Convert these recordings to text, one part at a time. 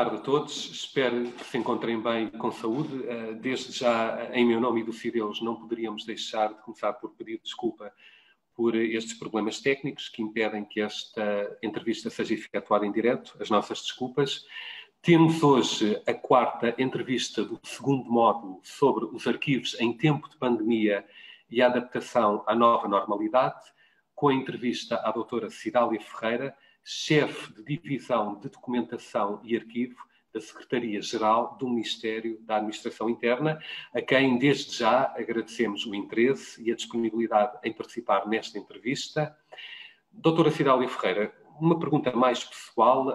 Boa tarde a todos, espero que se encontrem bem com saúde. Desde já, em meu nome e do Fideus, não poderíamos deixar de começar por pedir desculpa por estes problemas técnicos que impedem que esta entrevista seja efetuada em direto. As nossas desculpas. Temos hoje a quarta entrevista do segundo módulo sobre os arquivos em tempo de pandemia e a adaptação à nova normalidade, com a entrevista à doutora Cidália Ferreira, chefe de Divisão de Documentação e Arquivo da Secretaria-Geral do Ministério da Administração Interna, a quem desde já agradecemos o interesse e a disponibilidade em participar nesta entrevista. Doutora Cidália Ferreira, uma pergunta mais pessoal.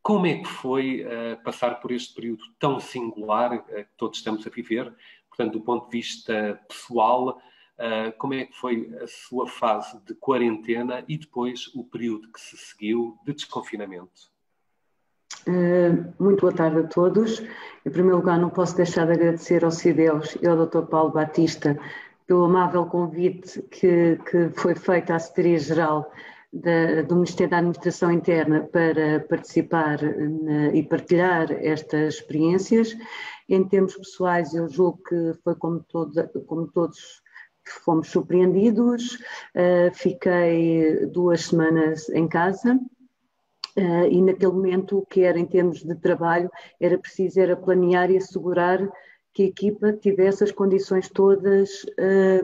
Como é que foi passar por este período tão singular que todos estamos a viver? Portanto, do ponto de vista pessoal, como é que foi a sua fase de quarentena e depois o período que se seguiu de desconfinamento? Muito boa tarde a todos. Em primeiro lugar, não posso deixar de agradecer ao Cideus e ao Dr. Paulo Batista pelo amável convite que foi feito à Secretaria-Geral do Ministério da Administração Interna para participar e partilhar estas experiências. Em termos pessoais, eu julgo que foi como todos fomos surpreendidos. Fiquei 2 semanas em casa e naquele momento o que era em termos de trabalho era preciso planear e assegurar que a equipa tivesse as condições todas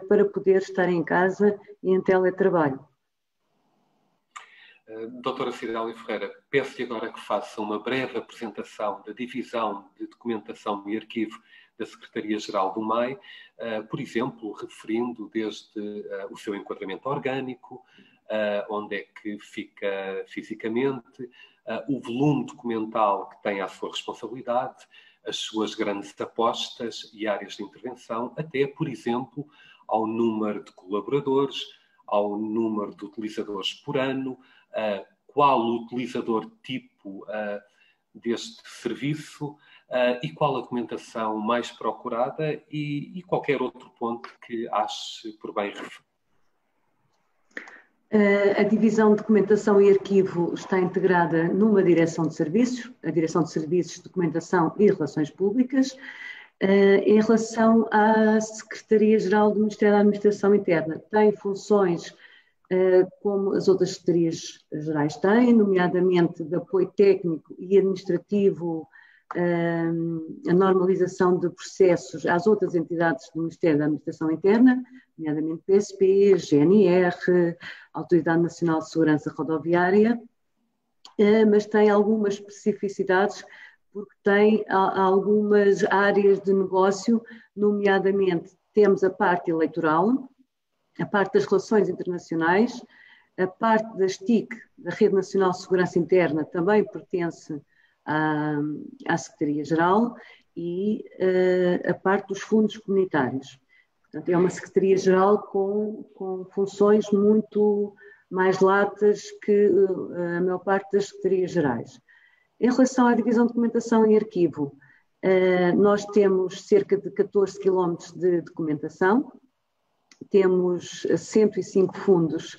para poder estar em casa e em teletrabalho. Doutora Cidália Ferreira, peço-lhe agora que faça uma breve apresentação da Divisão de Documentação e Arquivo da Secretaria-Geral do MAI, por exemplo, referindo desde o seu enquadramento orgânico, onde é que fica fisicamente, o volume documental que tem à sua responsabilidade, as suas grandes apostas e áreas de intervenção, até, por exemplo, ao número de colaboradores, ao número de utilizadores por ano, qual o utilizador tipo deste serviço e qual a documentação mais procurada e qualquer outro ponto que ache por bem referir. A Divisão de Documentação e Arquivo está integrada numa Direção de Serviços, a Direção de Serviços, Documentação e Relações Públicas, em relação à Secretaria-Geral do Ministério da Administração Interna. Tem funções como as outras secretarias gerais têm, nomeadamente de apoio técnico e administrativo, a normalização de processos às outras entidades do Ministério da Administração Interna, nomeadamente PSP, GNR, Autoridade Nacional de Segurança Rodoviária, mas tem algumas especificidades porque tem algumas áreas de negócio, nomeadamente temos a parte eleitoral, a parte das relações internacionais, a parte das TIC, da Rede Nacional de Segurança Interna, também pertence à Secretaria-Geral, e a parte dos fundos comunitários. Portanto, é uma Secretaria-Geral com funções muito mais latas que a maior parte das Secretarias-Gerais. Em relação à Divisão de Documentação e Arquivo, nós temos cerca de 14 km de documentação, temos 105 fundos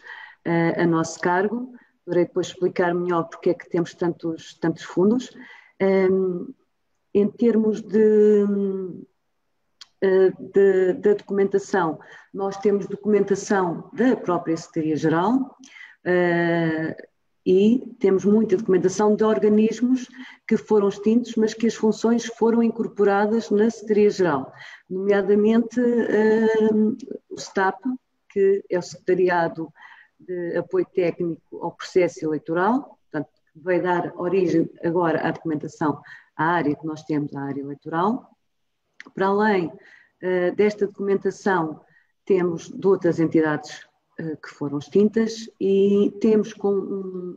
a nosso cargo. Poderei depois explicar melhor porque é que temos tantos fundos. Em termos da documentação, nós temos documentação da própria Secretaria-Geral e temos muita documentação de organismos que foram extintos, mas que as funções foram incorporadas na Secretaria-Geral, nomeadamente o STAP, que é o Secretariado de Apoio Técnico ao Processo Eleitoral, portanto, vai dar origem agora à documentação, à área que nós temos, a área eleitoral. Para além desta documentação, temos de outras entidades que foram extintas e temos com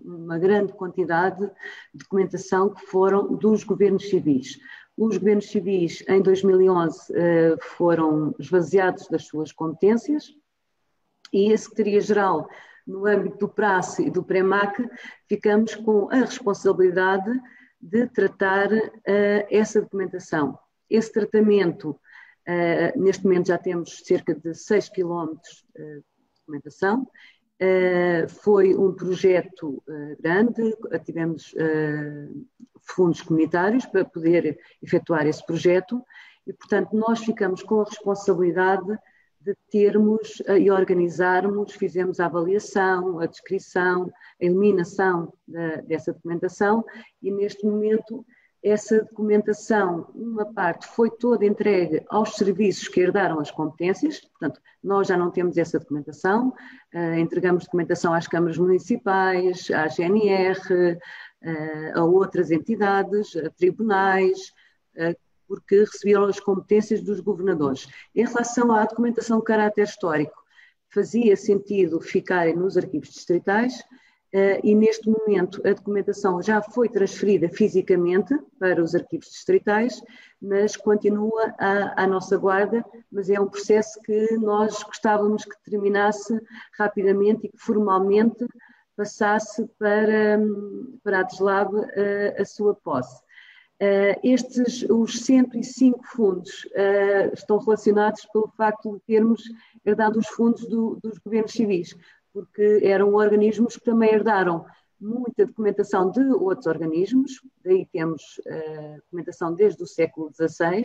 uma grande quantidade de documentação que foram dos governos civis. Os governos civis, em 2011, foram esvaziados das suas competências e a Secretaria-Geral, no âmbito do PRACE e do PREMAC, ficamos com a responsabilidade de tratar essa documentação. Esse tratamento, neste momento já temos cerca de 6 km de documentação, foi um projeto grande, fundos comunitários para poder efetuar esse projeto e, portanto, nós ficamos com a responsabilidade de termos e organizarmos, fizemos a avaliação, a descrição, a eliminação dessa documentação e, neste momento, essa documentação, uma parte foi toda entregue aos serviços que herdaram as competências, portanto, nós já não temos essa documentação, entregamos documentação às câmaras municipais, à GNR, a outras entidades, a tribunais, porque receberam as competências dos governadores. Em relação à documentação de caráter histórico, fazia sentido ficarem nos arquivos distritais, e neste momento a documentação já foi transferida fisicamente para os arquivos distritais, mas continua à nossa guarda, mas é um processo que nós gostávamos que terminasse rapidamente e que formalmente passasse para a DESLAB a sua posse. Os 105 fundos estão relacionados pelo facto de termos herdado os fundos dos governos civis, porque eram organismos que também herdaram muita documentação de outros organismos, daí temos documentação desde o século XVI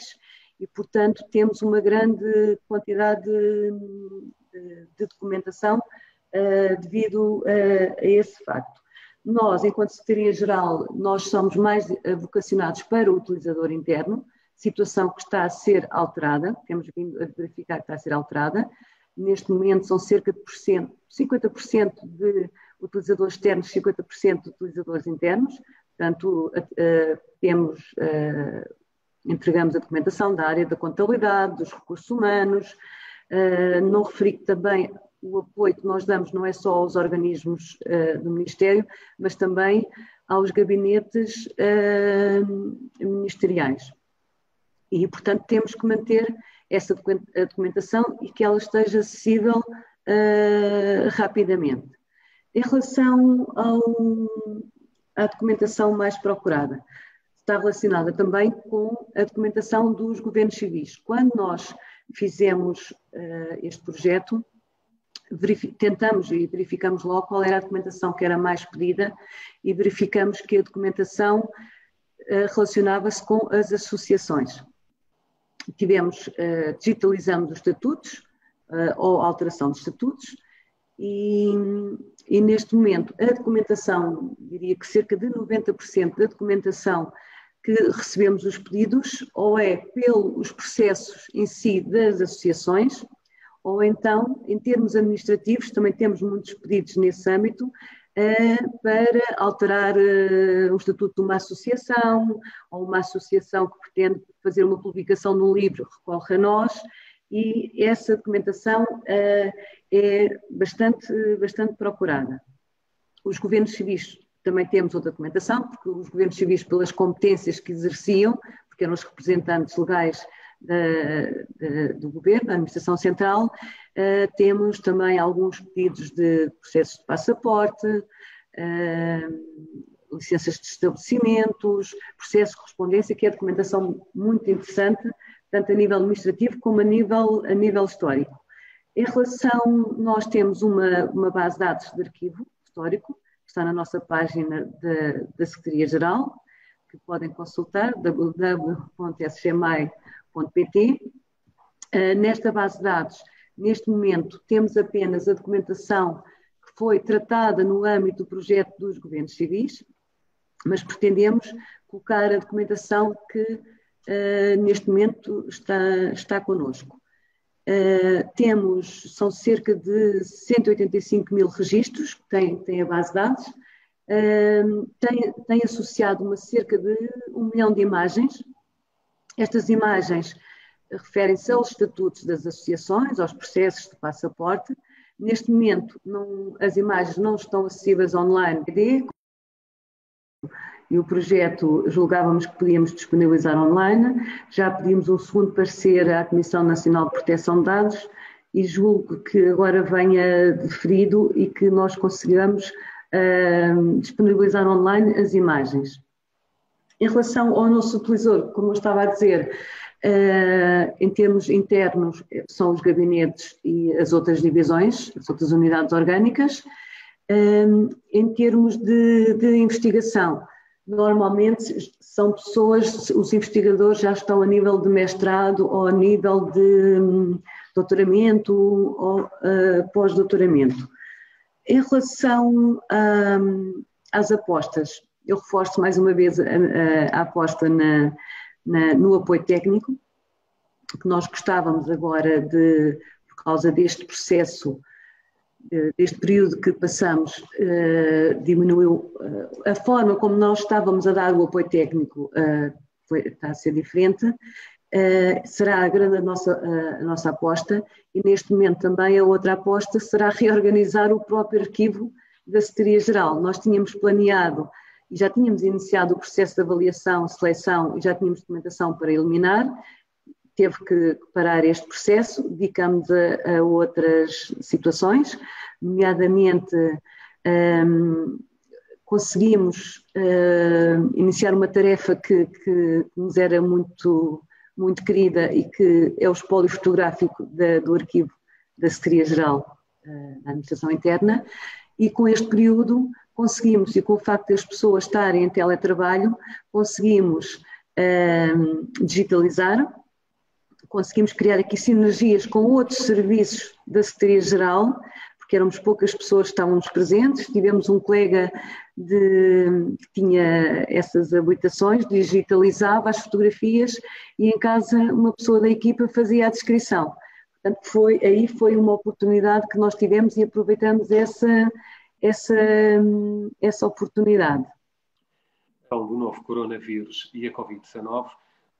e, portanto, temos uma grande quantidade de documentação devido a esse facto. Nós, enquanto Secretaria-Geral, nós somos mais vocacionados para o utilizador interno, situação que está a ser alterada, temos vindo a verificar que está a ser alterada. Neste momento são cerca de 50% de utilizadores externos, 50% de utilizadores internos. Portanto, entregamos a documentação da área da contabilidade, dos recursos humanos. Não referi que também o apoio que nós damos não é só aos organismos do Ministério, mas também aos gabinetes ministeriais. E, portanto, temos que manter essa documentação e que ela esteja acessível rapidamente. Em relação à documentação mais procurada, está relacionada também com a documentação dos governos civis. Quando nós fizemos este projeto, tentamos e verificamos logo qual era a documentação que era mais pedida e verificamos que a documentação relacionava-se com as associações. Digitalizamos os estatutos ou alteração de estatutos e neste momento a documentação, diria que cerca de 90% da documentação que recebemos os pedidos ou é pelos processos em si das associações ou então, em termos administrativos, também temos muitos pedidos nesse âmbito para alterar o estatuto de uma associação ou uma associação que pretende fazer uma publicação de um livro, recorre a nós e essa documentação é bastante procurada. Os governos civis também temos outra documentação, porque os governos civis, pelas competências que exerciam, porque eram os representantes legais do governo, da administração central, temos também alguns pedidos de processos de passaporte, licenças de estabelecimentos, processos de correspondência, que é documentação muito interessante, tanto a nível administrativo como a nível histórico. Em relação, nós temos uma base de dados de arquivo histórico, que está na nossa página da Secretaria-Geral, que podem consultar, www.sgmai.pt. Nesta base de dados, neste momento, temos apenas a documentação que foi tratada no âmbito do projeto dos governos civis, mas pretendemos colocar a documentação que neste momento está connosco. São cerca de 185 mil registros que tem a base de dados, tem associado cerca de 1 milhão de imagens. Estas imagens referem-se aos estatutos das associações, aos processos de passaporte. Neste momento, as imagens não estão acessíveis online, e o projeto julgávamos que podíamos disponibilizar online. Já pedimos um segundo parecer à Comissão Nacional de Proteção de Dados e julgo que agora venha deferido e que nós consigamos disponibilizar online as imagens. Em relação ao nosso utilizador, como eu estava a dizer, em termos internos são os gabinetes e as outras divisões, as outras unidades orgânicas. Em termos de investigação, normalmente são pessoas, os investigadores já estão a nível de mestrado ou a nível de doutoramento ou pós-doutoramento. Em relação às apostas, eu reforço mais uma vez a aposta no apoio técnico, que nós gostávamos agora por causa deste processo, deste período que passamos, diminuiu a forma como nós estávamos a dar o apoio técnico, está a ser diferente. Será a grande a nossa aposta, e neste momento também a outra aposta será reorganizar o próprio arquivo da Secretaria-Geral. Nós tínhamos planeado e já tínhamos iniciado o processo de avaliação, seleção e já tínhamos documentação para eliminar. Teve que parar este processo, dedicamos a outras situações, nomeadamente conseguimos iniciar uma tarefa que nos era muito querida e que é o espólio fotográfico do arquivo da Secretaria-Geral da Administração Interna, e com este período conseguimos, e com o facto das pessoas estarem em teletrabalho, conseguimos digitalizar, conseguimos criar aqui sinergias com outros serviços da Secretaria-Geral, porque éramos poucas pessoas que estávamos presentes. Tivemos um colega que tinha essas habilitações, digitalizava as fotografias e em casa uma pessoa da equipa fazia a descrição. Portanto, foi uma oportunidade que nós tivemos e aproveitamos essa oportunidade. Então, do novo coronavírus e a Covid-19,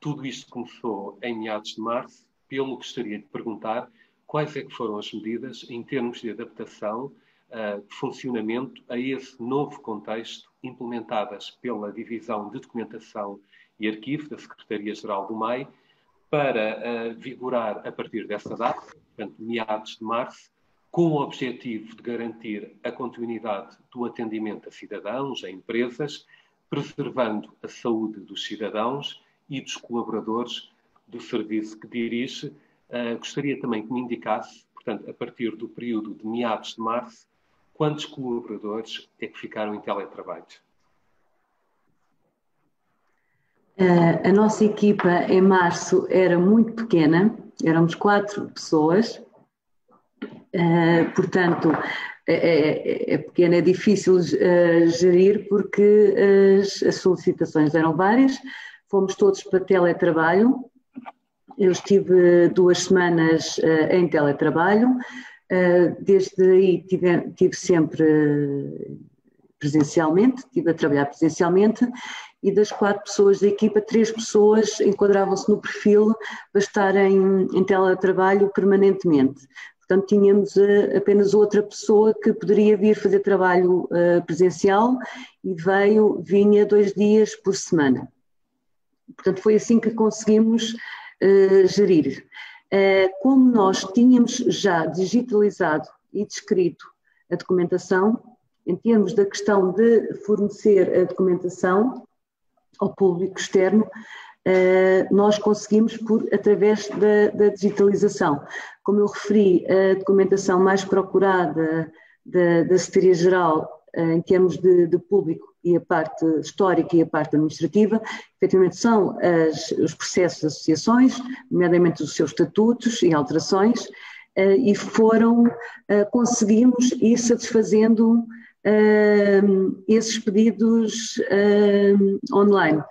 tudo isto começou em meados de março. Pelo que gostaria de perguntar, quais é que foram as medidas em termos de adaptação, de funcionamento a esse novo contexto implementadas pela Divisão de Documentação e Arquivo da Secretaria-Geral do MAI para vigorar a partir dessa data, portanto, meados de março, com o objetivo de garantir a continuidade do atendimento a cidadãos, a empresas, preservando a saúde dos cidadãos e dos colaboradores do serviço que dirige. Gostaria também que me indicasse, portanto, a partir do período de meados de março, quantos colaboradores é que ficaram em teletrabalho? A nossa equipa em março era muito pequena, éramos 4 pessoas, portanto é pequena, é difícil gerir porque as solicitações eram várias, fomos todos para teletrabalho. Eu estive 2 semanas em teletrabalho, desde aí tive sempre presencialmente, estive a trabalhar presencialmente, e das 4 pessoas da equipa, 3 pessoas enquadravam-se no perfil para estarem em teletrabalho permanentemente. Portanto, tínhamos apenas outra pessoa que poderia vir fazer trabalho presencial e vinha 2 dias por semana. Portanto, foi assim que conseguimos gerir. Como nós tínhamos já digitalizado e descrito a documentação, em termos da questão de fornecer a documentação ao público externo, nós conseguimos através da digitalização. Como eu referi, a documentação mais procurada da Secretaria-Geral em termos de público e a parte histórica e a parte administrativa, efetivamente são os processos de associações, nomeadamente os seus estatutos e alterações, e conseguimos ir satisfazendo esses pedidos online.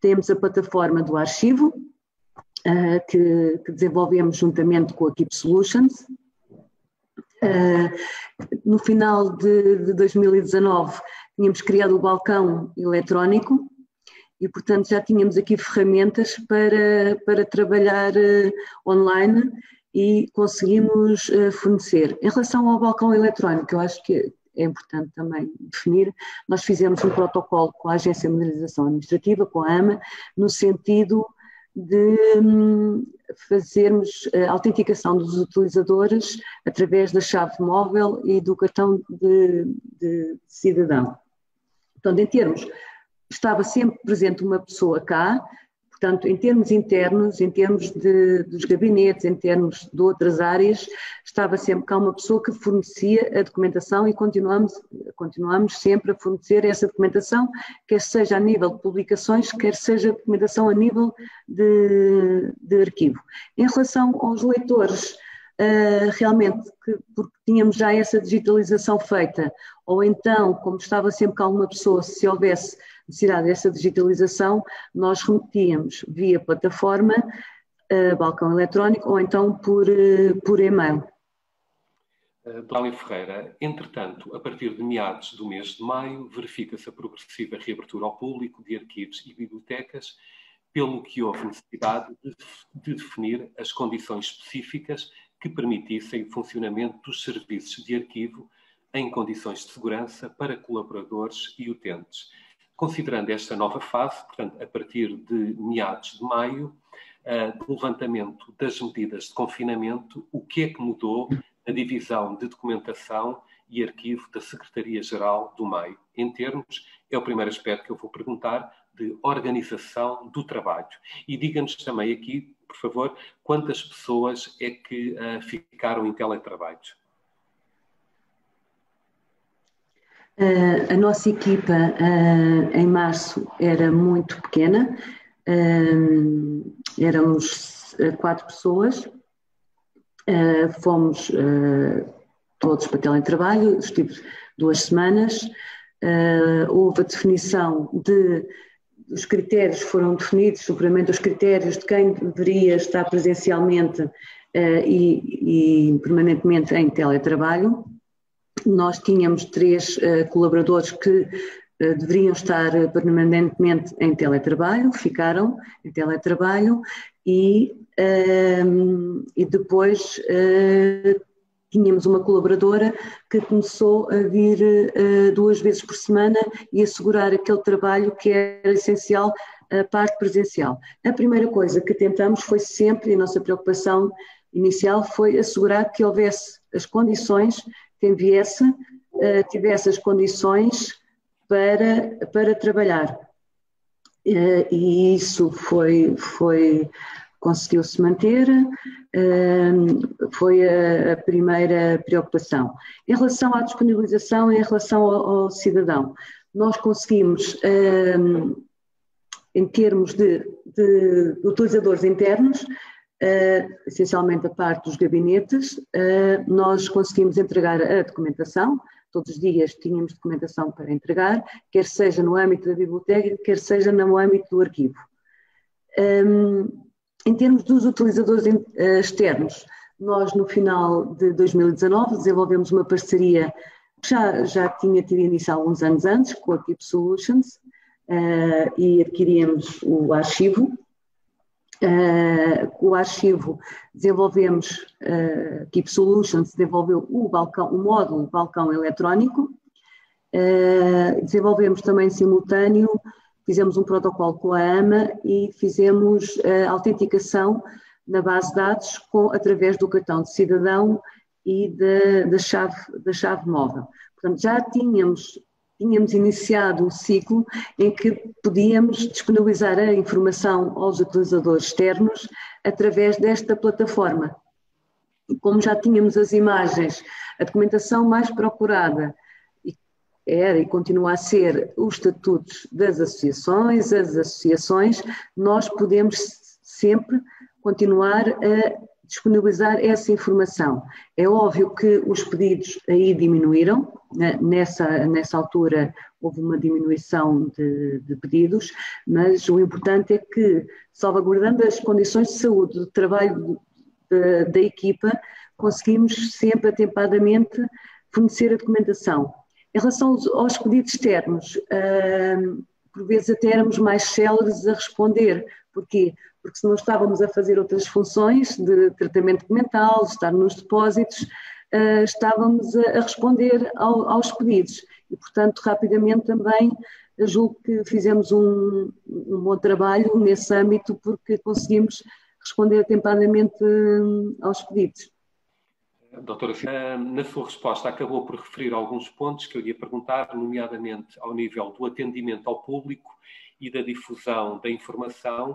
Temos a plataforma do arquivo, que desenvolvemos juntamente com a Keep Solutions. No final de 2019 tínhamos criado o balcão eletrónico e, portanto, já tínhamos aqui ferramentas para trabalhar online e conseguimos fornecer. Em relação ao balcão eletrónico, eu acho que é importante também definir, nós fizemos um protocolo com a Agência de Modernização Administrativa, com a AMA, no sentido de fazermos a autenticação dos utilizadores através da chave móvel e do cartão de cidadão. Portanto, em termos, estava sempre presente uma pessoa cá, Portanto, em termos internos, em termos dos gabinetes, em termos de outras áreas, estava sempre cá uma pessoa que fornecia a documentação e continuamos sempre a fornecer essa documentação, quer seja a nível de publicações, quer seja documentação a nível de arquivo. Em relação aos leitores, realmente, porque tínhamos já essa digitalização feita, ou então, como estava sempre cá uma pessoa, se houvesse necessidade dessa digitalização, nós remetíamos via plataforma, balcão eletrónico, ou então por e-mail. Dália Ferreira, entretanto, a partir de meados do mês de maio, verifica-se a progressiva reabertura ao público de arquivos e bibliotecas, pelo que houve necessidade de definir as condições específicas que permitissem o funcionamento dos serviços de arquivo em condições de segurança para colaboradores e utentes. Considerando esta nova fase, portanto, a partir de meados de maio, do levantamento das medidas de confinamento, o que é que mudou na divisão de documentação e arquivo da Secretaria-Geral do MEI? Em termos, é o primeiro aspecto que eu vou perguntar, de organização do trabalho. E diga-nos também aqui, por favor, quantas pessoas é que ficaram em teletrabalho? A nossa equipa em março era muito pequena, éramos 4 pessoas, fomos todos para teletrabalho, estive 2 semanas, houve a definição os critérios foram definidos, seguramente os critérios de quem deveria estar presencialmente e permanentemente em teletrabalho. Nós tínhamos 3 colaboradores que deveriam estar permanentemente em teletrabalho, ficaram em teletrabalho e depois tínhamos uma colaboradora que começou a vir 2 vezes por semana e assegurar aquele trabalho que era essencial, a parte presencial. A primeira coisa que tentamos foi sempre, e a nossa preocupação inicial foi assegurar que houvesse as condições, quem viesse tivesse as condições para trabalhar. E isso conseguiu-se manter, foi a primeira preocupação. Em relação à disponibilização, em relação ao cidadão, nós conseguimos, em termos de utilizadores internos, essencialmente a parte dos gabinetes, nós conseguimos entregar a documentação, todos os dias tínhamos documentação para entregar, quer seja no âmbito da biblioteca, quer seja no âmbito do arquivo. Em termos dos utilizadores externos, nós no final de 2019 desenvolvemos uma parceria que já tinha tido início há alguns anos antes, com a Keep Solutions, e adquiríamos o arquivo. O arquivo desenvolvemos, Keep Solutions desenvolveu o módulo balcão eletrónico, desenvolvemos também em simultâneo, fizemos um protocolo com a AMA e fizemos a autenticação na base de dados através do cartão de cidadão e da chave móvel. Portanto, já tínhamos iniciado o ciclo em que podíamos disponibilizar a informação aos utilizadores externos através desta plataforma. E como já tínhamos as imagens, a documentação mais procurada era e continua a ser os estatutos das associações, nós podemos sempre continuar a disponibilizar essa informação. É óbvio que os pedidos aí diminuíram, nessa altura houve uma diminuição de pedidos, mas o importante é que, salvaguardando as condições de saúde do trabalho da equipa, conseguimos sempre atempadamente fornecer a documentação. Em relação aos pedidos externos, por vezes até éramos mais céleres a responder. Porquê? Porque se não estávamos a fazer outras funções de tratamento documental, estar nos depósitos, estávamos a responder aos pedidos. E, portanto, rapidamente também julgo que fizemos um bom trabalho nesse âmbito, porque conseguimos responder atempadamente aos pedidos. Doutora, na sua resposta acabou por referir alguns pontos que eu ia perguntar, nomeadamente ao nível do atendimento ao público e da difusão da informação.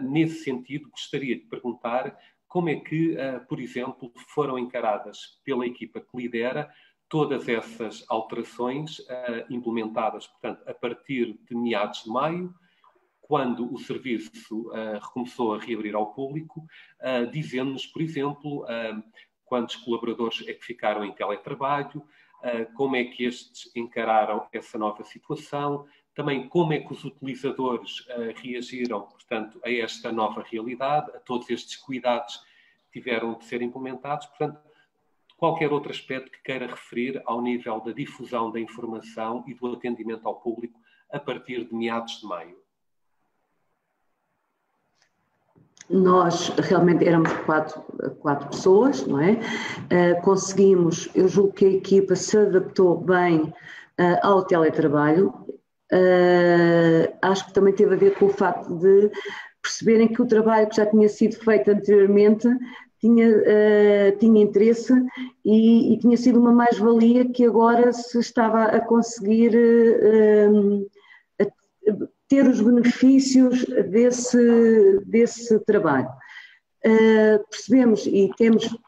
Nesse sentido, gostaria de perguntar como é que, por exemplo, foram encaradas pela equipa que lidera todas essas alterações implementadas, portanto, a partir de meados de maio, quando o serviço recomeçou a reabrir ao público, dizendo-nos, por exemplo, quantos colaboradores é que ficaram em teletrabalho, como é que estes encararam essa nova situação, também como é que os utilizadores reagiram, portanto, a esta nova realidade, a todos estes cuidados que tiveram de ser implementados, portanto, qualquer outro aspecto que queira referir ao nível da difusão da informação e do atendimento ao público a partir de meados de maio. Nós realmente éramos quatro pessoas, não é? Conseguimos, eu julgo que a equipa se adaptou bem ao teletrabalho. Acho que também teve a ver com o facto de perceberem que o trabalho que já tinha sido feito anteriormente tinha interesse e tinha sido uma mais-valia que agora se estava a conseguir ter os benefícios desse trabalho. Percebemos e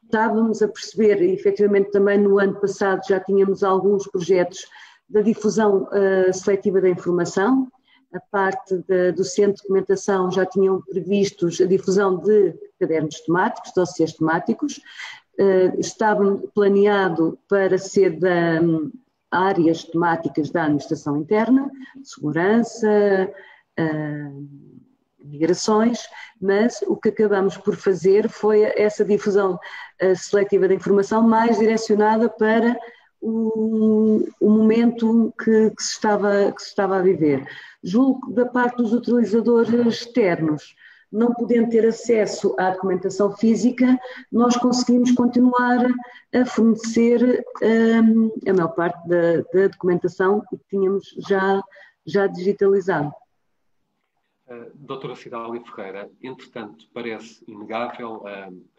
estávamos a perceber, e efetivamente também no ano passado já tínhamos alguns projetos da difusão seletiva da informação. A parte do Centro de Documentação já tinham previstos a difusão de cadernos temáticos, dossiês temáticos. Estava planeado para ser áreas temáticas da administração interna, segurança, migrações, mas o que acabamos por fazer foi essa difusão seletiva da informação mais direcionada para o momento que se estava a viver. Julgo que da parte dos utilizadores externos, não podendo ter acesso à documentação física, nós conseguimos continuar a fornecer a maior parte da documentação que tínhamos já digitalizado. Doutora Cidália Ferreira, entretanto, parece inegável,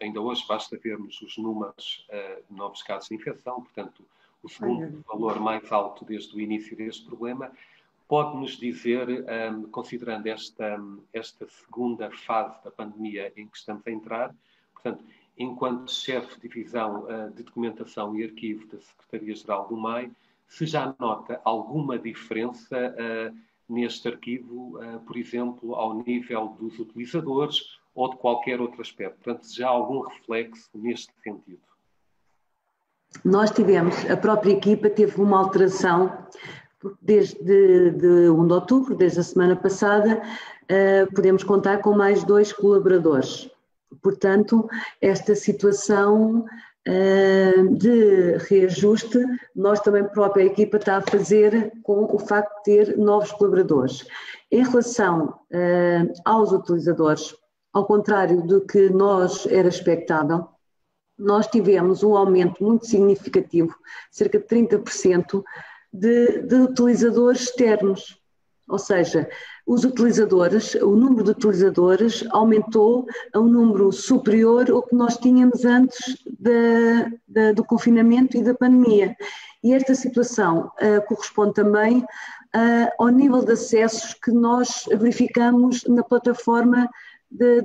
ainda hoje basta vermos os números de novos casos de infecção, portanto, o segundo valor mais alto desde o início deste problema. Pode-nos dizer, considerando esta segunda fase da pandemia em que estamos a entrar, portanto, enquanto chefe de divisão de documentação e arquivo da Secretaria-Geral do MAI, se já nota alguma diferença neste arquivo, por exemplo, ao nível dos utilizadores ou de qualquer outro aspecto? Portanto, se já há algum reflexo neste sentido? Nós a própria equipa teve uma alteração. Desde 1 de outubro, desde a semana passada, podemos contar com mais 2 colaboradores. Portanto, esta situação de reajuste, nós também, a própria equipa está a fazer com o facto de ter novos colaboradores. Em relação aos utilizadores, ao contrário do que era expectável, nós tivemos um aumento muito significativo, cerca de 30%, de utilizadores externos, ou seja, o número de utilizadores aumentou a um número superior ao que nós tínhamos antes do confinamento e da pandemia. E esta situação corresponde também ao nível de acessos que nós verificamos na plataforma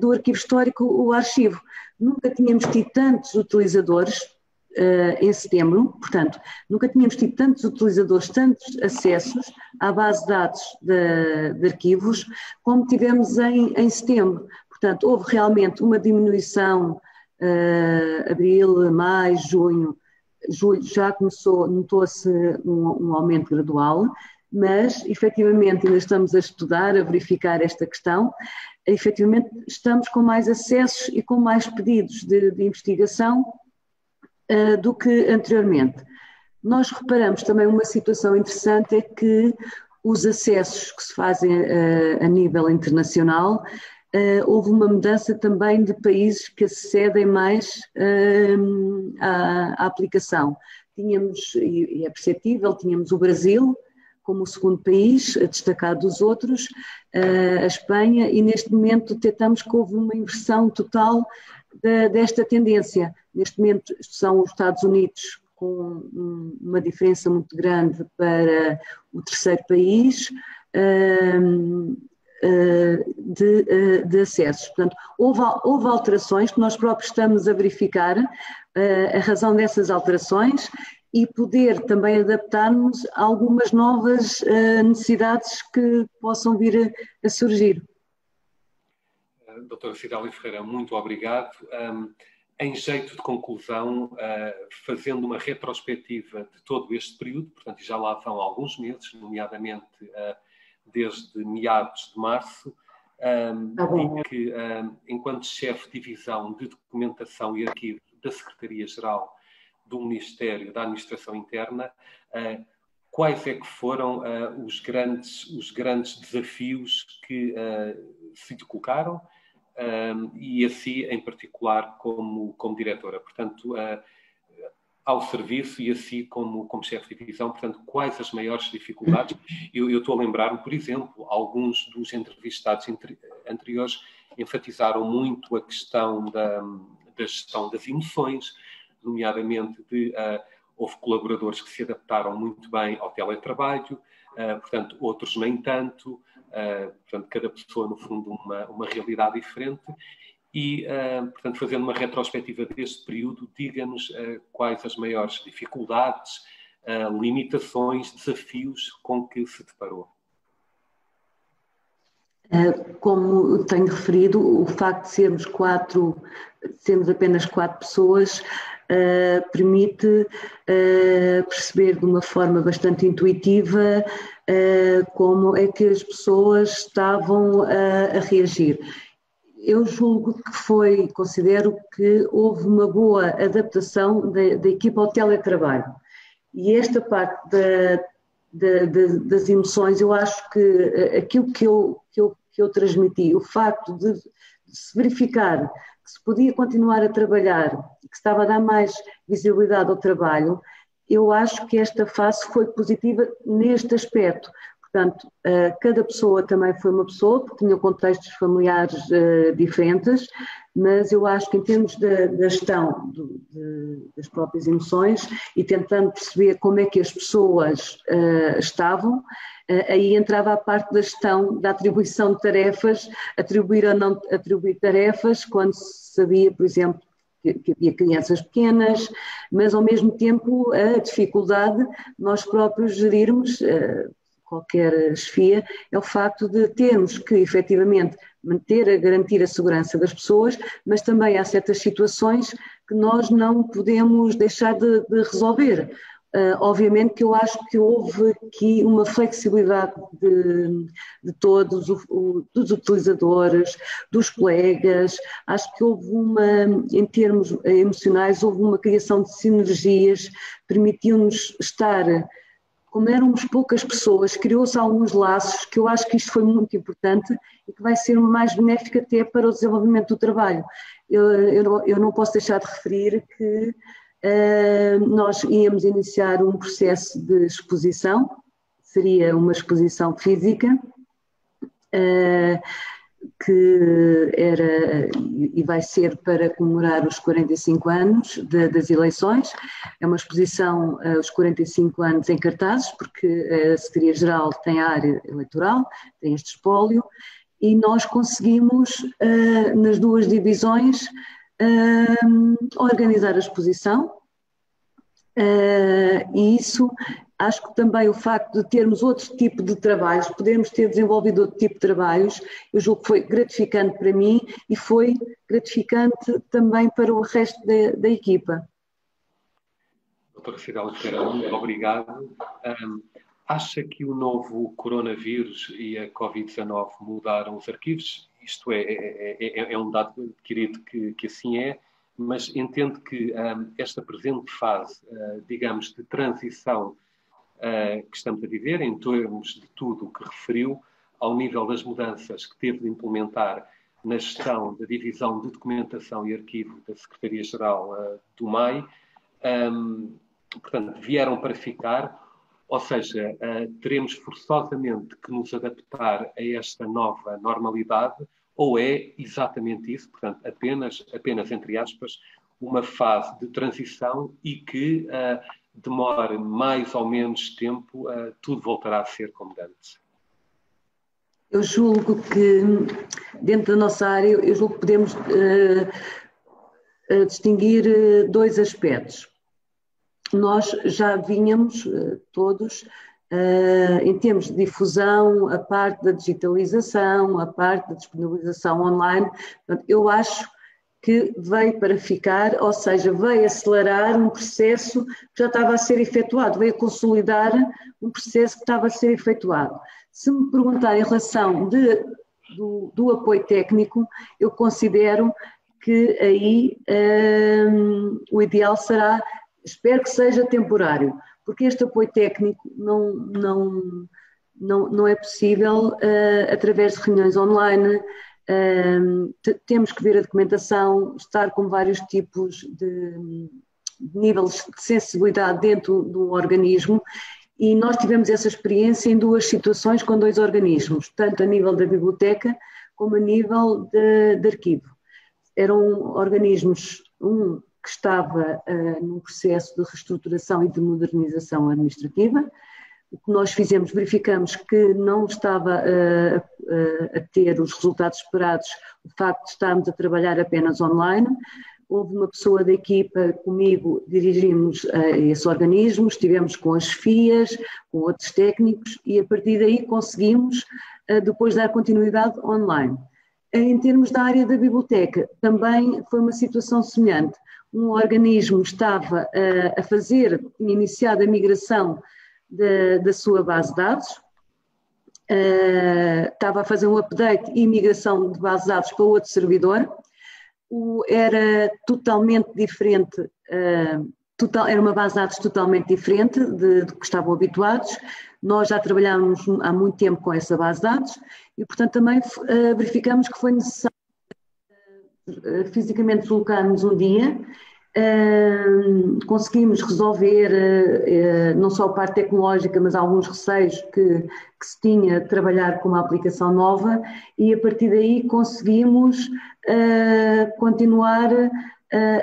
do arquivo histórico, o arquivo. Nunca tínhamos tido tantos utilizadores em setembro, portanto, nunca tínhamos tido tantos utilizadores, tantos acessos à base de dados de arquivos, como tivemos em setembro. Portanto, houve realmente uma diminuição, abril, maio, junho, julho já notou-se um aumento gradual, mas efetivamente ainda estamos a estudar, a verificar esta questão. Efetivamente estamos com mais acessos e com mais pedidos de investigação do que anteriormente. Nós reparamos também uma situação interessante, é que os acessos que se fazem a nível internacional, houve uma mudança também de países que acedem mais à aplicação. E é perceptível, tínhamos o Brasil como o segundo país, a destacar dos outros, a Espanha, e neste momento detectamos que houve uma inversão total desta tendência. Neste momento são os Estados Unidos com uma diferença muito grande para o terceiro país, de acessos. Portanto, houve alterações que nós próprios estamos a verificar a razão dessas alterações e poder também adaptar-nos a algumas novas necessidades que possam vir a surgir. Doutora Cidália Ferreira, muito obrigado. Em jeito de conclusão, fazendo uma retrospectiva de todo este período, portanto, já lá vão alguns meses, nomeadamente desde meados de março, digo que, enquanto chefe de divisão de documentação e arquivo da Secretaria-Geral do Ministério da Administração Interna, quais é que foram os grandes desafios que se lhe colocaram, e assim, em particular, como diretora. Portanto, ao serviço e assim como chefe de divisão, portanto, quais as maiores dificuldades? Eu estou a lembrar-me, por exemplo, alguns dos entrevistados anteriores enfatizaram muito a questão da gestão das emoções, nomeadamente houve colaboradores que se adaptaram muito bem ao teletrabalho, portanto, outros nem tanto, portanto, cada pessoa, no fundo, uma realidade diferente. E, portanto, fazendo uma retrospectiva deste período, diga-nos quais as maiores dificuldades, limitações, desafios com que se deparou. Como tenho referido, o facto de sermos apenas 4 pessoas, permite perceber de uma forma bastante intuitiva como é que as pessoas estavam a reagir. Eu julgo que considero que houve uma boa adaptação da equipa ao teletrabalho. E esta parte das emoções, eu acho que aquilo que eu transmiti, o facto de se verificar que se podia continuar a trabalhar, que se estava a dar mais visibilidade ao trabalho, eu acho que esta fase foi positiva neste aspecto. Portanto, cada pessoa também foi uma pessoa que tinha contextos familiares diferentes, mas eu acho que em termos da gestão das próprias emoções e tentando perceber como é que as pessoas estavam, aí entrava a parte da gestão, da atribuição de tarefas, atribuir ou não atribuir tarefas, quando se sabia, por exemplo, que havia crianças pequenas, mas ao mesmo tempo a dificuldade de nós próprios gerirmos qualquer chefia, é o facto de termos que, efetivamente, garantir a segurança das pessoas, mas também há certas situações que nós não podemos deixar de resolver. Obviamente que eu acho que houve aqui uma flexibilidade de todos, dos utilizadores, dos colegas, acho que houve em termos emocionais, houve uma criação de sinergias, permitiu-nos estar. Como éramos poucas pessoas, criou-se alguns laços que eu acho que isto foi muito importante e que vai ser mais benéfico até para o desenvolvimento do trabalho. Eu não posso deixar de referir que nós íamos iniciar um processo de exposição, seria uma exposição física, que era e vai ser para comemorar os 45 anos das eleições. É uma exposição os 45 anos em cartazes, porque a Secretaria-Geral tem a área eleitoral, tem este espólio, e nós conseguimos, nas 2 divisões, organizar a exposição, e isso, acho que também o facto de termos outro tipo de trabalhos, podermos ter desenvolvido outro tipo de trabalhos, eu julgo que foi gratificante para mim e foi gratificante também para o resto da equipa. Doutora Cidália Ferreira, muito obrigado. Acha que o novo coronavírus e a Covid-19 mudaram os arquivos? Isto é um dado adquirido que assim é, mas entendo que esta presente fase, digamos, de transição que estamos a viver, em termos de tudo o que referiu, ao nível das mudanças que teve de implementar na gestão da divisão de documentação e arquivo da Secretaria-Geral do MAI, portanto, vieram para ficar, ou seja, teremos forçosamente que nos adaptar a esta nova normalidade, ou é exatamente isso, portanto, apenas entre aspas, uma fase de transição e que demore mais ou menos tempo, tudo voltará a ser como antes. Eu julgo que, dentro da nossa área, eu julgo que podemos distinguir dois aspectos. Nós já vínhamos todos, em termos de difusão, a parte da digitalização, a parte da disponibilização online. Portanto, eu acho que veio para ficar, ou seja, veio acelerar um processo que já estava a ser efetuado, veio consolidar um processo que estava a ser efetuado. Se me perguntar em relação do apoio técnico, eu considero que aí o ideal será, espero que seja temporário, porque este apoio técnico não é possível através de reuniões online. Temos que ver a documentação, estar com vários tipos de níveis de sensibilidade dentro do organismo, e nós tivemos essa experiência em duas situações com dois organismos, tanto a nível da biblioteca como a nível de arquivo. Eram organismos, um que estava num processo de reestruturação e de modernização administrativa. O que nós fizemos, verificamos que não estava a ter os resultados esperados o facto de estarmos a trabalhar apenas online. Houve uma pessoa da equipa comigo, dirigimos a esse organismo, estivemos com as FIAs, com outros técnicos, e a partir daí conseguimos depois dar continuidade online. Em termos da área da biblioteca, também foi uma situação semelhante. Um organismo estava a fazer, tinha iniciado a migração da sua base de dados, estava a fazer um update e migração de base de dados para outro servidor. Era totalmente diferente, era uma base de dados totalmente diferente do que estavam habituados. Nós já trabalhámos há muito tempo com essa base de dados e, portanto, também verificamos que foi necessário fisicamente deslocarmos um dia. Conseguimos resolver não só a parte tecnológica, mas alguns receios que se tinha de trabalhar com uma aplicação nova, e a partir daí conseguimos continuar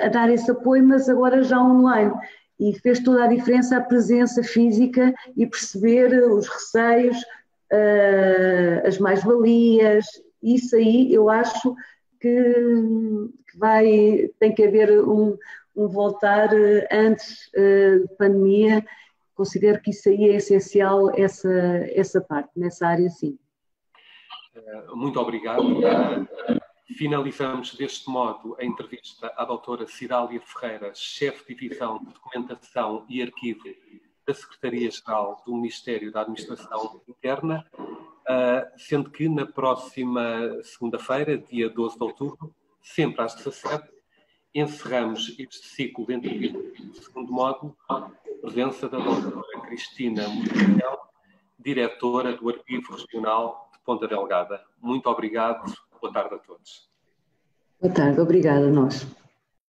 a dar esse apoio, mas agora já online. E fez toda a diferença a presença física e perceber os receios, as mais-valias. Isso aí eu acho que tem que haver um voltar antes da pandemia. Considero que isso aí é essencial, essa parte, nessa área sim. Muito obrigado. Finalizamos deste modo a entrevista à doutora Cidália Ferreira, chefe de divisão de documentação e arquivo da Secretaria-Geral do Ministério da Administração Interna, sendo que na próxima segunda-feira, dia 12 de outubro, sempre às 17h, encerramos este ciclo de entrevistas do segundo módulo, a presença da doutora Cristina Mourão, diretora do Arquivo Regional de Ponta Delgada. Muito obrigado. Boa tarde a todos. Boa tarde, obrigada a nós.